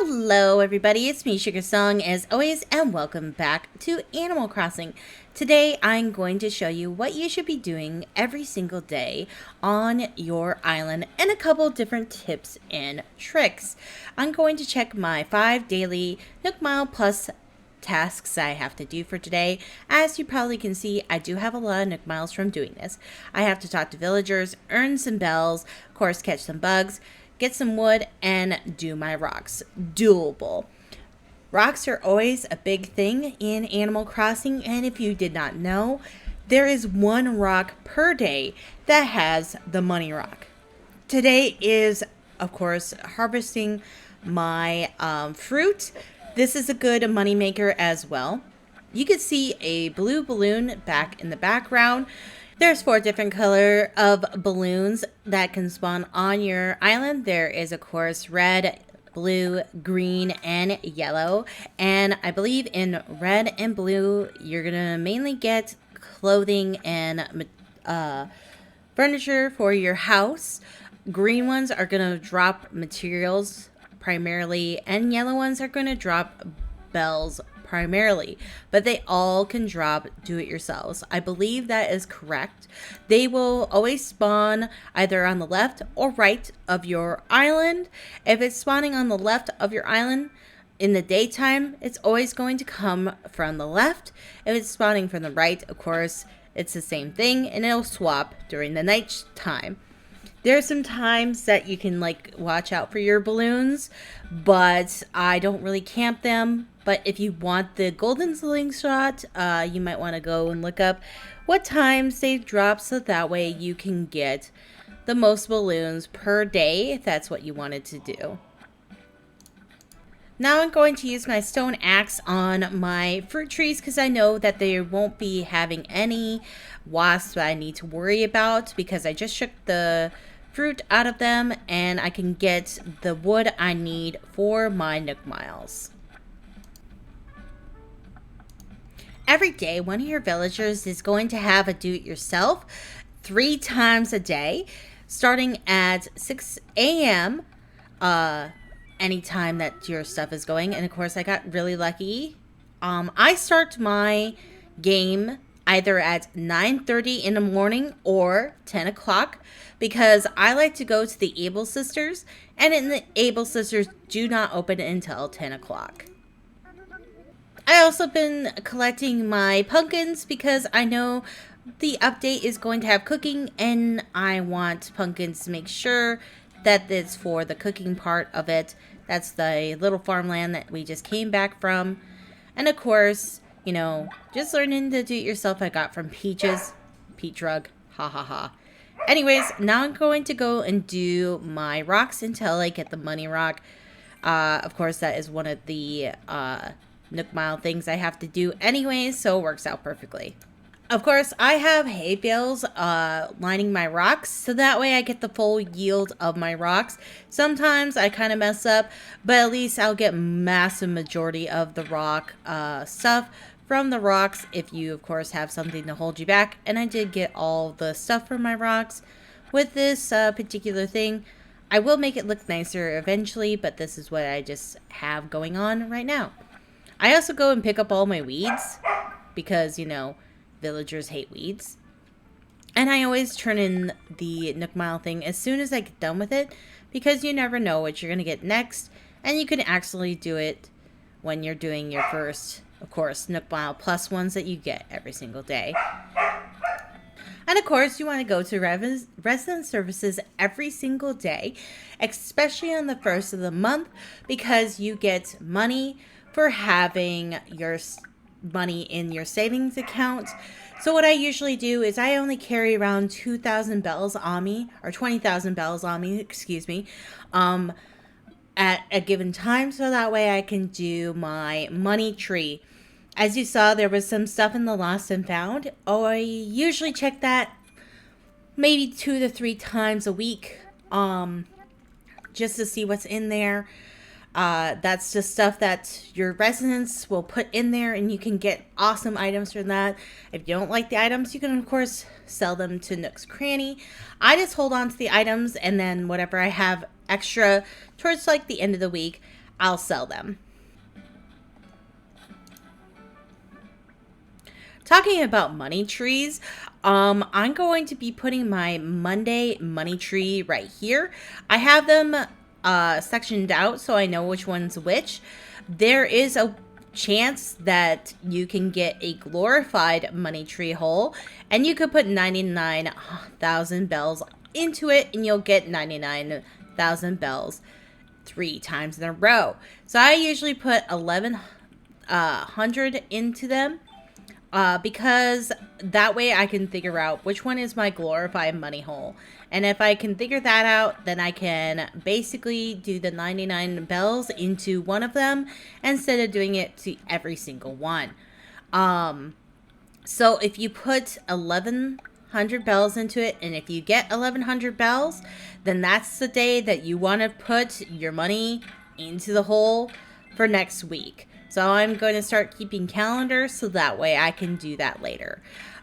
Hello everybody, it's me Sugar Song as always and welcome back to Animal Crossing. Today I'm going to show you what you should be doing every single day on your island and a couple different tips and tricks. I'm going to check my 5 daily Nook Mile Plus tasks I have to do for today. As you probably can see, I do have a lot of Nook Miles from doing this. I have to talk to villagers, earn some bells, of course catch some bugs, get some wood, and do my rocks. Doable. Rocks are always a big thing in Animal Crossing, and if you did not know, there is one rock per day that has the money rock. Today is, of course, harvesting my fruit. This is a good money maker as well. You can see a blue balloon back in the background. There's 4 different color of balloons that can spawn on your island. There is, of course, red, blue, green, and yellow. And I believe in red and blue, you're going to mainly get clothing and furniture for your house. Green ones are going to drop materials primarily, and yellow ones are going to drop bells primarily, but they all can drop do-it-yourselves. I believe that is correct. They will always spawn either on the left or right of your island. If it's spawning on the left of your island in the daytime, it's always going to come from the left. If it's spawning from the right, of course, it's the same thing, and it'll swap during the night time. There are some times that you can watch out for your balloons, but I don't really camp them. But if you want the golden slingshot, you might want to go and look up what times they drop, so that way you can get the most balloons per day if that's what you wanted to do. Now I'm going to use my stone axe on my fruit trees because I know that they won't be having any wasps that I need to worry about, because I just shook the fruit out of them and I can get the wood I need for my Nook Miles. Every day, one of your villagers is going to have a do-it-yourself 3 times a day, starting at 6 a.m. Anytime that your stuff is going. And of course, I got really lucky. I start my game either at 9:30 in the morning or 10 o'clock, because I like to go to the Able Sisters, and the Able Sisters do not open until 10 o'clock. I also been collecting my pumpkins because I know the update is going to have cooking, and I want pumpkins to make sure that it's for the cooking part of it. That's the little farmland that we just came back from. And of course, you know, just learning to do it yourself I got from Peaches. Peach rug. Ha ha ha. Anyways, now I'm going to go and do my rocks until I get the money rock. Of course, that is one of the Nook Mile things I have to do anyways, so it works out perfectly. Of course, I have hay bales lining my rocks, so that way I get the full yield of my rocks. Sometimes I kind of mess up, but at least I'll get massive majority of the rock stuff from the rocks if you, of course, have something to hold you back. And I did get all the stuff from my rocks with this particular thing. I will make it look nicer eventually, but this is what I just have going on right now. I also go and pick up all my weeds because, you know, villagers hate weeds. And I always turn in the Nook Mile thing as soon as I get done with it, because you never know what you're going to get next. And you can actually do it when you're doing your first, of course, Nook Mile Plus ones that you get every single day. And of course, you want to go to resident services every single day, especially on the first of the month, because you get money for having your money in your savings account. So what I usually do is I only carry around 2,000 bells on me, or 20,000 bells on me, excuse me, at a given time, so that way I can do my money tree. As you saw, there was some stuff in the lost and found. Oh, I usually check that maybe 2 to 3 times a week, just to see what's in there. That's just stuff that your residents will put in there, and you can get awesome items from that. If you don't like the items, you can of course sell them to Nook's Cranny. I just hold on to the items, and then whatever I have extra towards like the end of the week, I'll sell them. Talking about money trees, I'm going to be putting my Monday money tree right here. I have them sectioned out so I know which one's which. There is a chance that you can get a glorified money tree hole, and you could put 99,000 bells into it, and you'll get 99,000 bells 3 times in a row. So I usually put 1100 into them. Because that way I can figure out which one is my glorified money hole. And if I can figure that out, then I can basically do the 99 bells into one of them instead of doing it to every single one. So if you put 1100 bells into it, and if you get 1100 bells, then that's the day that you want to put your money into the hole for next week. So I'm going to start keeping calendars so that way I can do that later.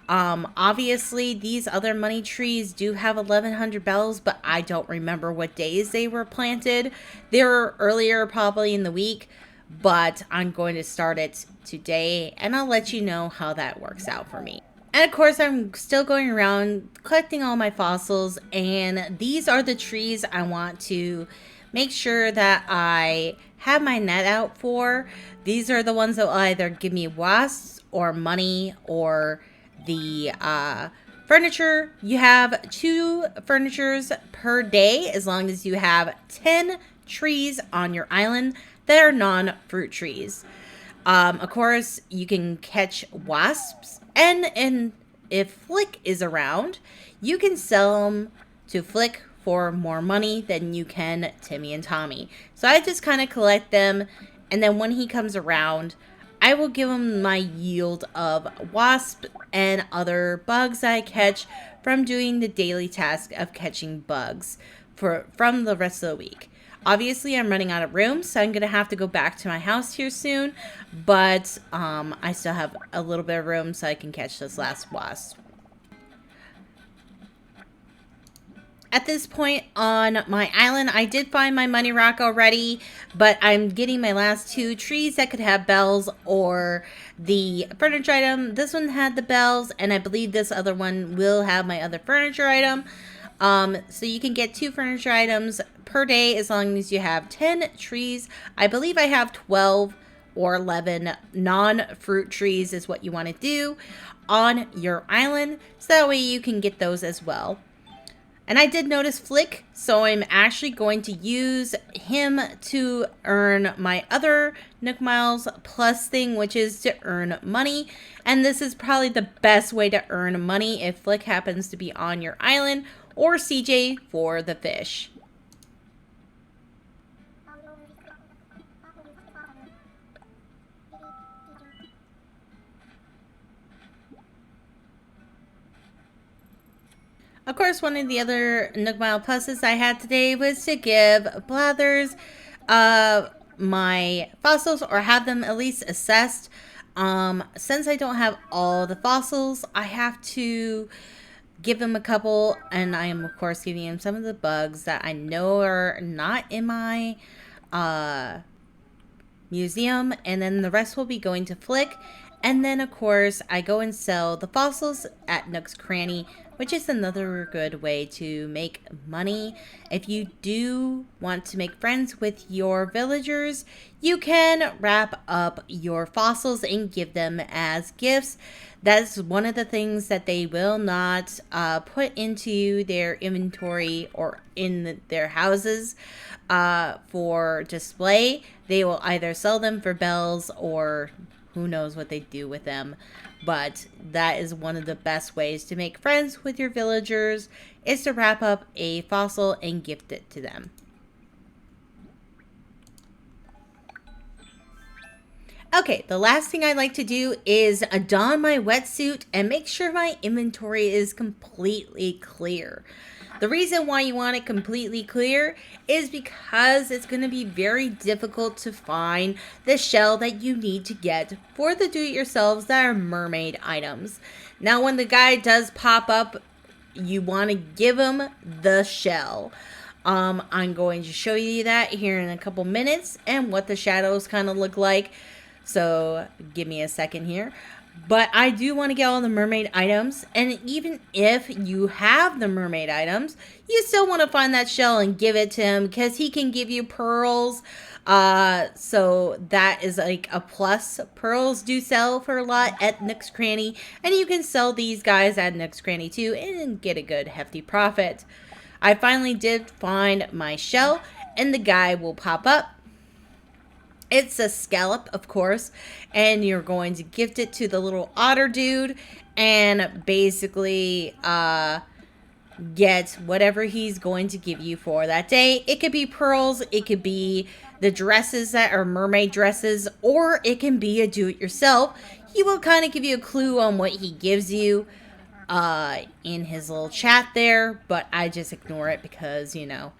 Obviously, these other money trees do have 1100 bells, but I don't remember what days they were planted. They were earlier probably in the week, but I'm going to start it today, and I'll let you know how that works out for me. And of course, I'm still going around collecting all my fossils, and these are the trees I want to make sure that I have my net out for. These are the ones that will either give me wasps or money or the furniture. You have 2 furnitures per day as long as you have 10 trees on your island that are non-fruit trees. Of course, you can catch wasps, and if Flick is around, you can sell them to Flick for more money than you can Timmy and Tommy. So I just kind of collect them, and then when he comes around, I will give him my yield of wasp and other bugs I catch from doing the daily task of catching bugs from the rest of the week. Obviously, I'm running out of room, so I'm going to have to go back to my house here soon, but I still have a little bit of room so I can catch this last wasp. At this point on my island, I did find my money rock already, but I'm getting my last 2 trees that could have bells or the furniture item. This one had the bells, and I believe this other one will have my other furniture item. So you can get 2 furniture items per day as long as you have 10 trees. I believe I have 12 or 11 non-fruit trees is what you want to do on your island, so that way you can get those as well. And I did notice Flick, so I'm actually going to use him to earn my other Nook Miles Plus thing, which is to earn money. And this is probably the best way to earn money if Flick happens to be on your island, or CJ for the fish. Of course, one of the other Nook Mile Pluses I had today was to give Blathers my fossils, or have them at least assessed. Since I don't have all the fossils, I have to give him a couple, and I am of course giving him some of the bugs that I know are not in my museum, and then the rest will be going to Flick. And then of course I go and sell the fossils at Nook's Cranny, which is another good way to make money. If you do want to make friends with your villagers, you can wrap up your fossils and give them as gifts. That's one of the things that they will not put into their inventory or in their houses for display. They will either sell them for bells, or who knows what they do with them. But that is one of the best ways to make friends with your villagers, is to wrap up a fossil and gift it to them. Okay, the last thing I like to do is don my wetsuit and make sure my inventory is completely clear. The reason why you want it completely clear is because it's going to be very difficult to find the shell that you need to get for the do-it-yourselves that are mermaid items. Now, when the guy does pop up, you want to give him the shell. I'm going to show you that here in a couple minutes and what the shadows kind of look like. So give me a second here. But I do want to get all the mermaid items. And even if you have the mermaid items, you still want to find that shell and give it to him because he can give you pearls. So that is like a plus. Pearls do sell for a lot at Nook's Cranny. And you can sell these guys at Nook's Cranny too and get a good hefty profit. I finally did find my shell and the guy will pop up. It's a scallop, of course, and you're going to gift it to the little otter dude and basically get whatever he's going to give you for that day. It could be pearls, it could be the dresses that are mermaid dresses, or it can be a do-it-yourself. He will kind of give you a clue on what he gives you in his little chat there, but I just ignore it because, you know,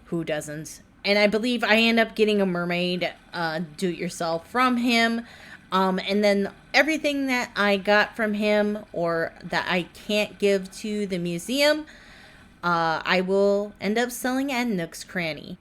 who doesn't? And I believe I end up getting a mermaid do-it-yourself from him. And then everything that I got from him or that I can't give to the museum, I will end up selling at Nook's Cranny.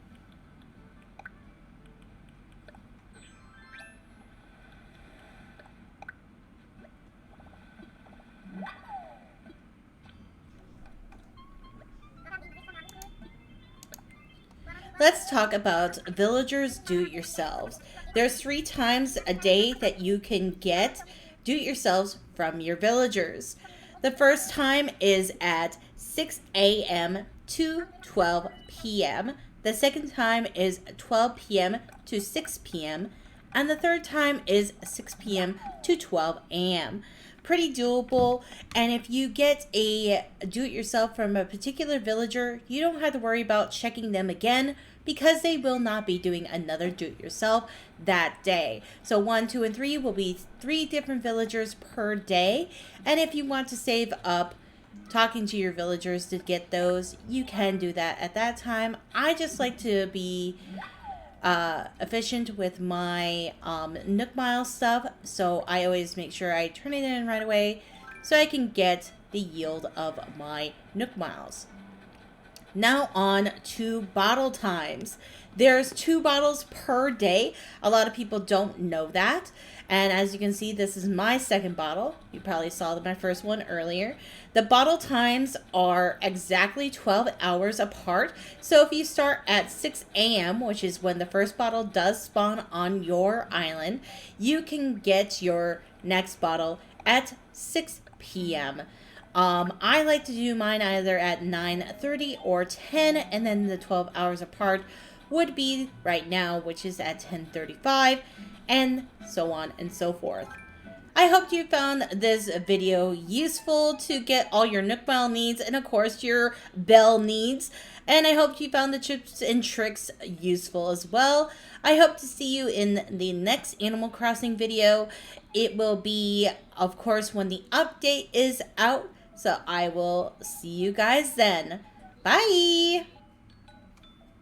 Let's talk about villagers do-it-yourselves. There's 3 times a day that you can get do-it-yourselves from your villagers. The first time is at 6 a.m. to 12 p.m. The second time is 12 p.m. to 6 p.m. And the third time is 6 p.m. to 12 a.m. Pretty doable, and if you get a do-it-yourself from a particular villager, you don't have to worry about checking them again because they will not be doing another do-it-yourself that day. So 1, 2, and 3 will be 3 different villagers per day, and if you want to save up talking to your villagers to get those, you can do that at that time. I just like to be efficient with my Nook Mile stuff, so I always make sure I turn it in right away so I can get the yield of my Nook Miles. Now on to bottle times. There's 2 bottles per day. A lot of people don't know that. And as you can see, this is my second bottle. You probably saw my first one earlier. The bottle times are exactly 12 hours apart. So if you start at 6 a.m., which is when the first bottle does spawn on your island, you can get your next bottle at 6 p.m. I like to do mine either at 9:30 or 10, and then the 12 hours apart would be right now, which is at 10:35, and so on and so forth. I hope you found this video useful to get all your Nook Mile needs and of course your bell needs. And I hope you found the tips and tricks useful as well. I hope to see you in the next Animal Crossing video. It will be, of course, when the update is out. So I will see you guys then. Bye!